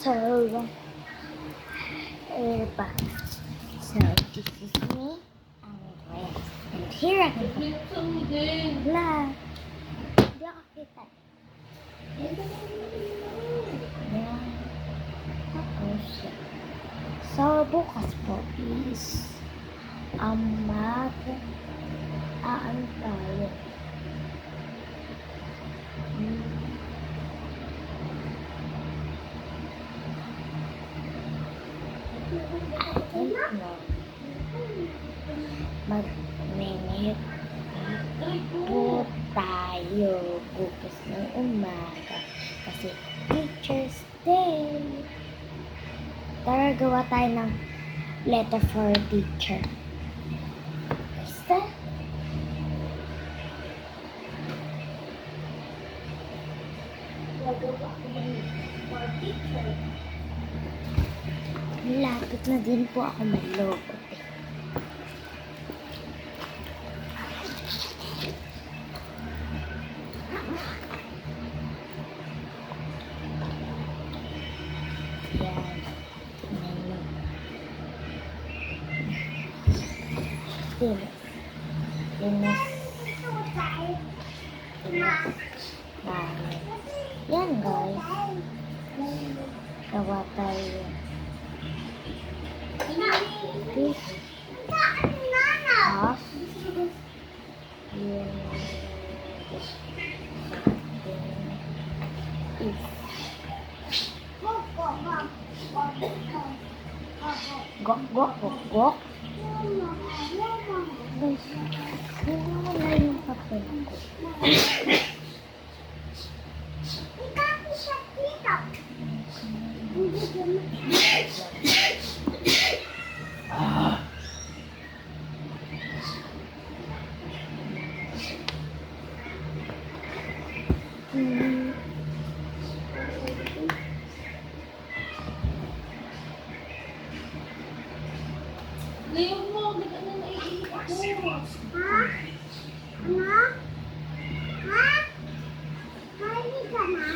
So, ba? So, this is me, and here I am. Wala. Hindi ako kita. Yan. Tapos, so, bukas po is, mag-aan tayo. Mag-minute po tayo bukas ng umaga kasi Teacher's Day. Tara, gawa tayo ng letter for teacher. Basta? Gagawa ko ng for teacher. Lapit na din po ako mag-logo. Yan. Tingnan mo. Linis. Linis. Yan, guys. Gawa tayo. This half is gok. Guys, wala yung papel ko. Leon mo, ganda na naiiyak mo. Ha? Ano? Ha? Kali ka na?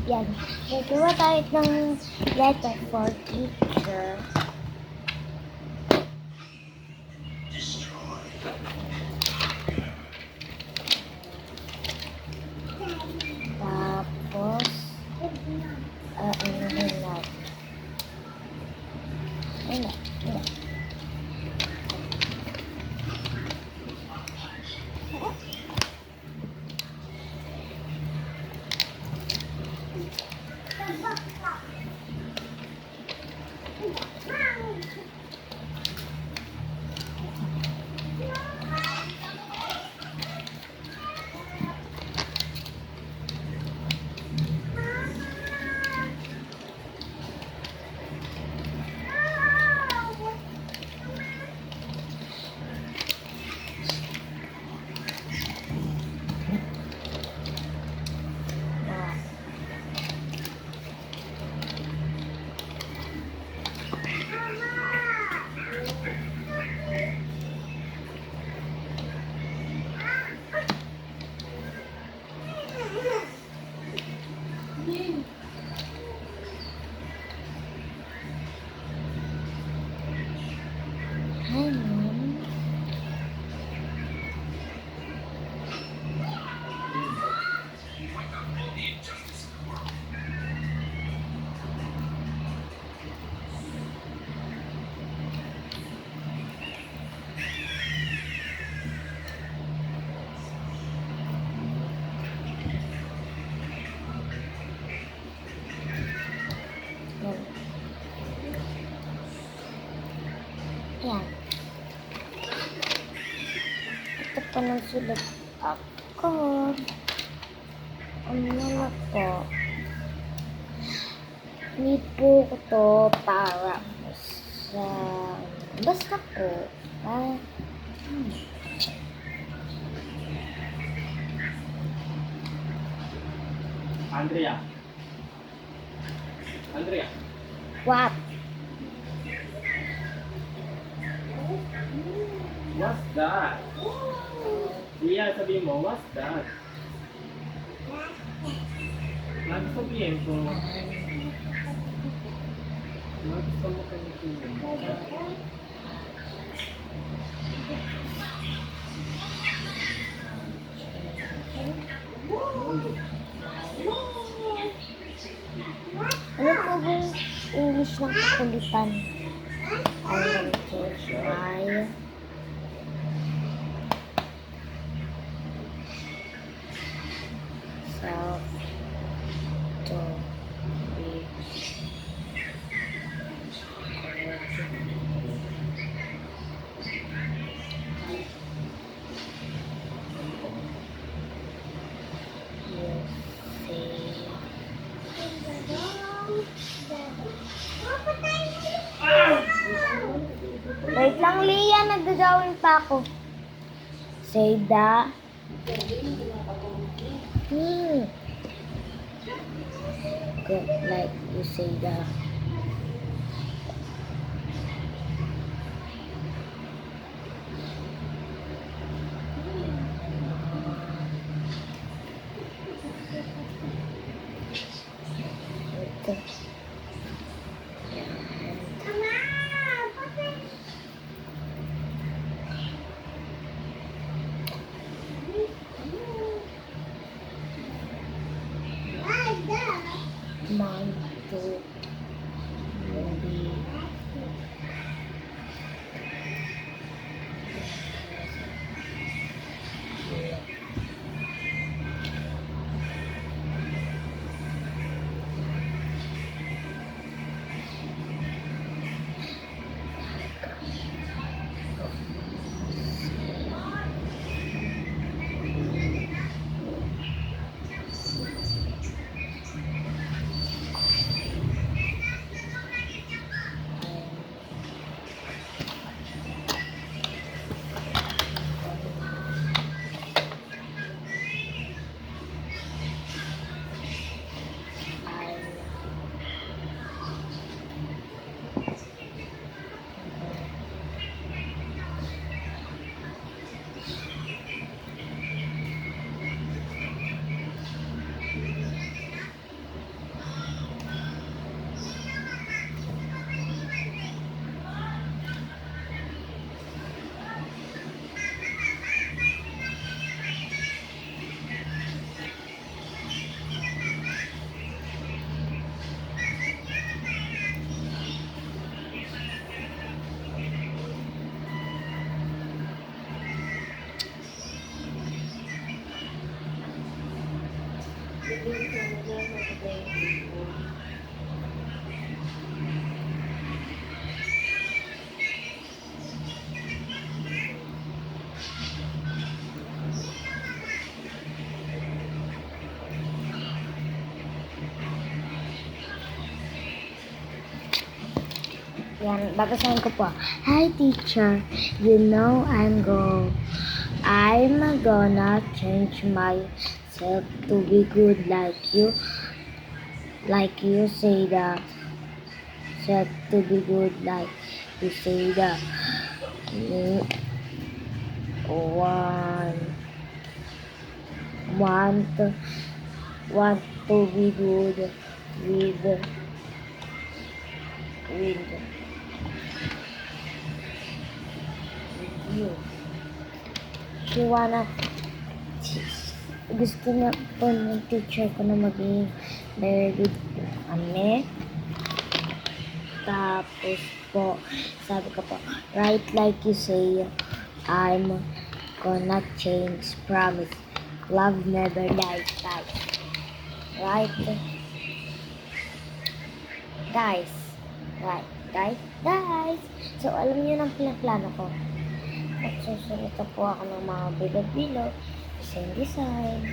Yan. Gagawa tayo ng letter for teacher. Tapos, ano na. Hi, Mom. Yan. Ito pa ng sulat ako. Ano na po? Need po ko to para sa basta po. Andrea. Andrea. What? What's that? Iya, sabihin mo, what's that? Ano sabihin ko? Ano gusto mo kami sabihin? Ano po bang English ng kakulitan? I will change my self to be Wait lang, Lia. Nagagawin pa ako. Say the. Good, like you say the. Ito. Month to movie. Yan, babasahin ko po. Hi teacher, you know I'm gonna change myself to be good like you say that. Set to be good like you say that. Want to be good with you. Gusto niya po ng teacher ko na maging very good po kami. Tapos po, sabi ko po, right like you say, I'm gonna change, promise. Love never dies, guys. Right? Guys. Right, guys. So, alam niyo ng plano ko. At susunod po ako ng mga bilog-bilog, design.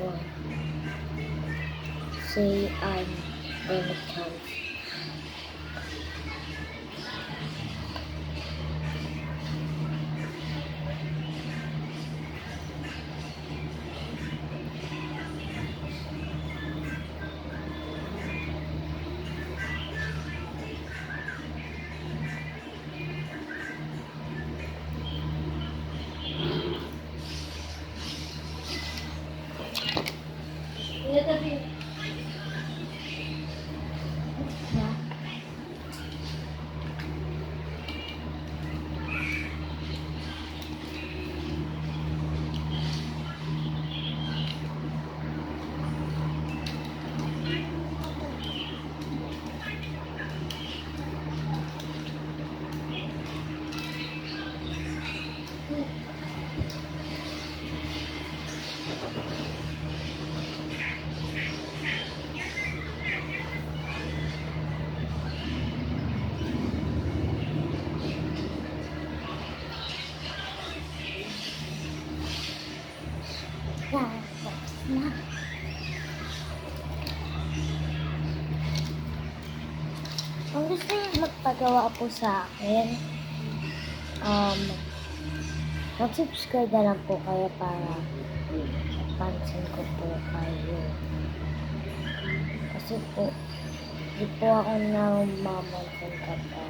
ko. Say I'm gonna chance. Kuya, tabi. Na. Kung gusto niyo magpagawa po sa akin, mag-subscribe na lang po kayo para pansin ko po kayo. Kasi po, di po ako namamansin kapag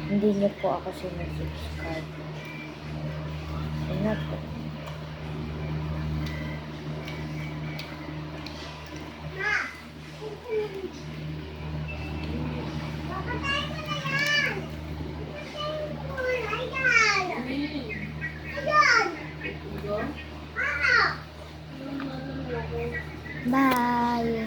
hindi niyo po ako sinusubscribe. Ingat po. Bye!